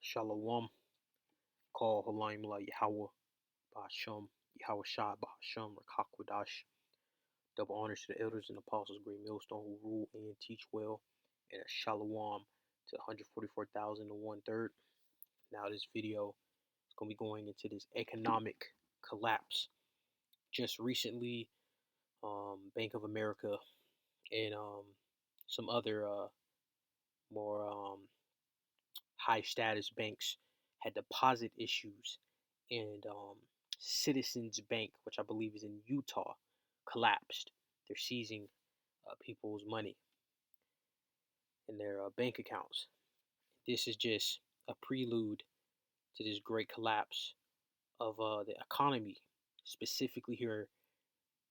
Shalom, call Halayim La Yahweh, Bahasham, Yahweh Shai, Bahasham, Rakakwadash. Double honors to the elders and apostles, great millstone who rule and teach well, and a shalom to 144,001 Now this video is going to be going into this economic collapse. Just recently, Bank of America and some other more high status banks had deposit issues, and Citizens Bank, which I believe is in Utah, collapsed. They're seizing people's money in their bank accounts. This is just a prelude to this great collapse of the economy, specifically here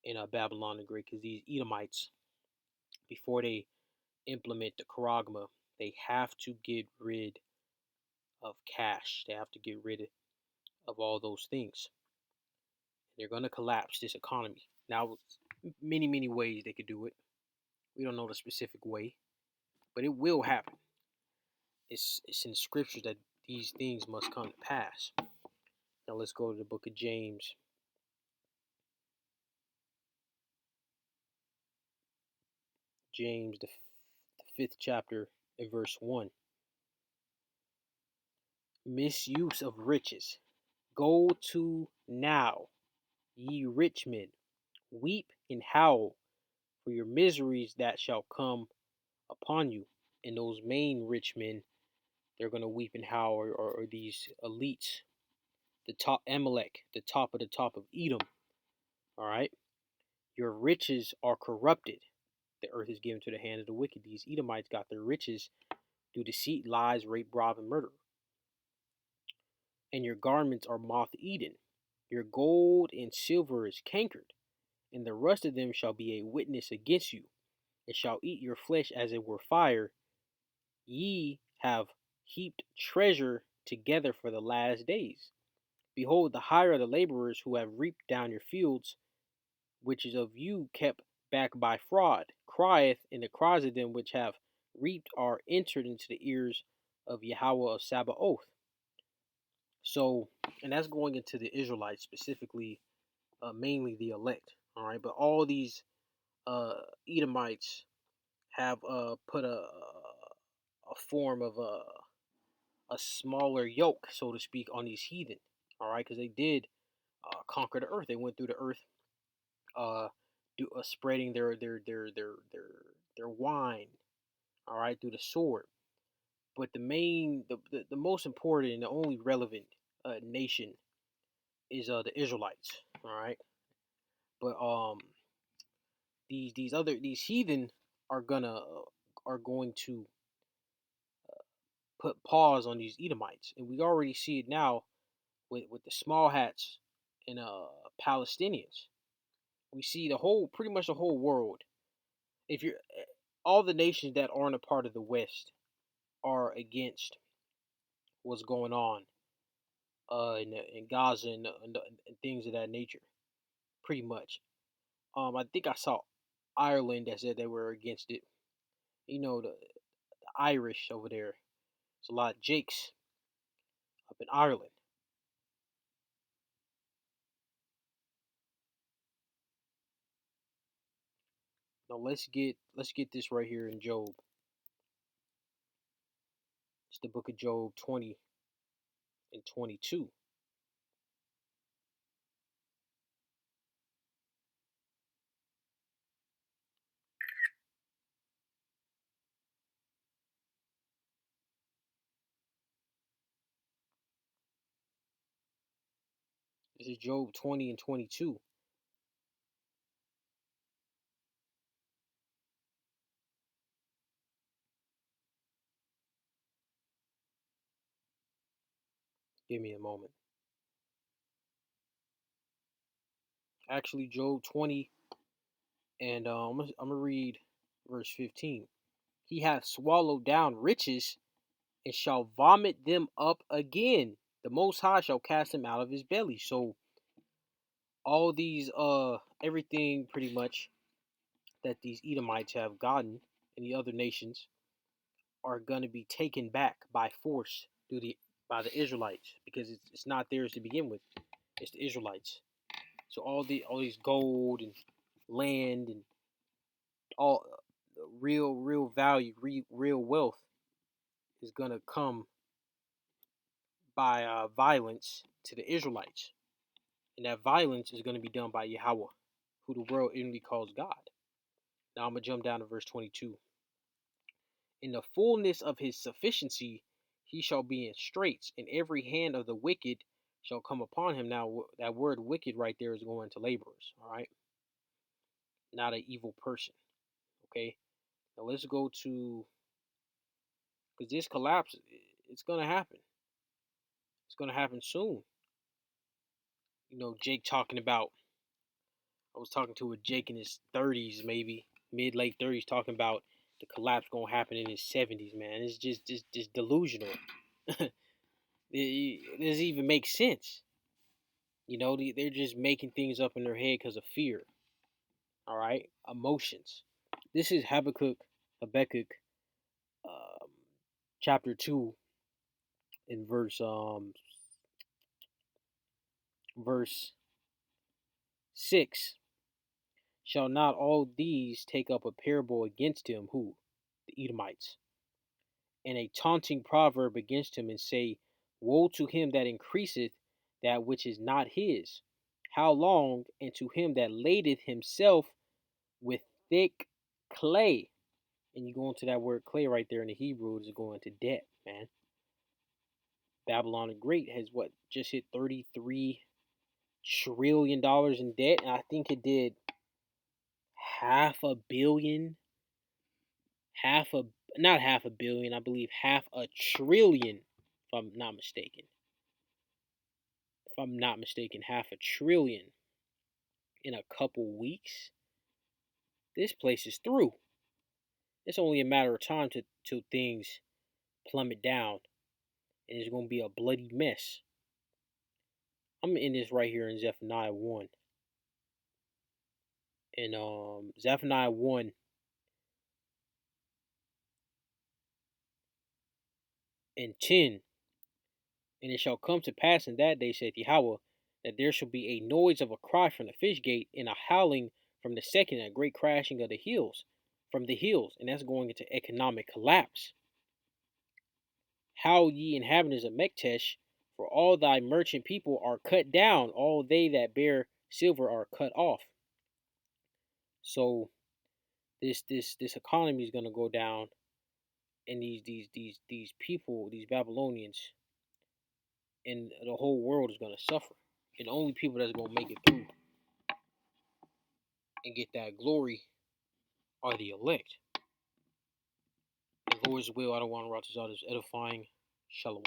in Babylon the Great, because these Edomites, before they implement the charagma, they have to get rid of cash. They have to get rid of all those things. They're going to collapse this economy. Now, many ways they could do it. We don't know the specific way, but it will happen. It's in the scriptures that these things must come to pass. Now let's go to the book of James. James, the 5th chapter, and verse 1. Misuse of riches. Go to now, ye rich men, weep and howl for your miseries that shall come upon you. And those main rich men, they're going to weep and howl, or these elites, the top Amalek, the top of Edom. All right, your riches are corrupted. The earth is given to the hand of the wicked. These Edomites got their riches through deceit, lies, rape, rob, and murder. And your garments are moth-eaten. Your gold and silver is cankered, and the rust of them shall be a witness against you. It shall eat your flesh as it were fire. Ye have heaped treasure together for the last days. Behold, the hire of the laborers who have reaped down your fields, which is of you kept back by fraud, crieth, and the cries of them which have reaped are entered into the ears of Yahweh of Sabaoth. So, and that's going into the Israelites specifically, mainly the elect. All right, but all these Edomites have put a form of a smaller yoke, so to speak, on these heathen. All right, because they did conquer the earth. They went through the earth, spreading their wine. All right, through the sword. But the most important and the only relevant nation is the Israelites. All right, but these heathen are going to put pause on these Edomites, and we already see it now with the small hats and Palestinians. We see pretty much the whole world. If you're all the nations that aren't a part of the West are against what's going on in Gaza and things of that nature, pretty much. I think I saw Ireland that said they were against it. You know, the Irish over there. There's a lot of Jakes up in Ireland. Now let's get this right here in Job. It's the book of Job 20 and 22. This is Job 20 and 22. Give me a moment. Actually, Job 20, and I'm gonna read verse 15. He hath swallowed down riches and shall vomit them up again. The Most High shall cast them out of his belly. So all these everything pretty much that these Edomites have gotten and the other nations are gonna be taken back by force through the by the Israelites because it's not theirs to begin with. It's the Israelites. So all these gold and land and all real value, real wealth is gonna come by violence to the Israelites, and that violence is gonna be done by Yahweh, who the world inwardly calls God. Now I'm gonna jump down to verse 22. In the fullness of his sufficiency, he shall be in straits, and every hand of the wicked shall come upon him. Now, that word wicked right there is going to laborers, all right? Not an evil person, okay? Now, let's go to, because this collapse, it's going to happen. It's going to happen soon. You know, Jake talking about, I was talking to a Jake in his 30s, maybe, late 30s, talking about the collapse going to happen in his 70s, man. It's just delusional. It doesn't even make sense. You know, they're just making things up in their head because of fear. All right, emotions. This is Habakkuk, um, chapter 2, in verse 6. Shall not all these take up a parable against him? Who? The Edomites. And a taunting proverb against him, and say, woe to him that increaseth that which is not his. How long? And to him that ladeth himself with thick clay. And you go into that word clay right there in the Hebrew, is going to debt, man. Babylon the Great has what, just hit $33 trillion in debt, and I think it did half a billion, not half a billion, I believe half a trillion, if I'm not mistaken. Half a trillion in a couple weeks. This place is through. It's only a matter of time till things plummet down, and it's going to be a bloody mess. I'm going to end this right here in Zephaniah 1. And Zephaniah 1 and 10. And it shall come to pass in that day, saith Yahweh, that there shall be a noise of a cry from the fish gate, and a howling from the second, and a great crashing of the hills, from the hills. And that's going into economic collapse. Howl ye inhabitants of Mektesh, for all thy merchant people are cut down, all they that bear silver are cut off. So this economy is gonna go down, and these people, these Babylonians, and the whole world is gonna suffer. And the only people that's gonna make it through and get that glory are the elect. The Lord's will, I don't want to rot this out, is edifying. Shalom.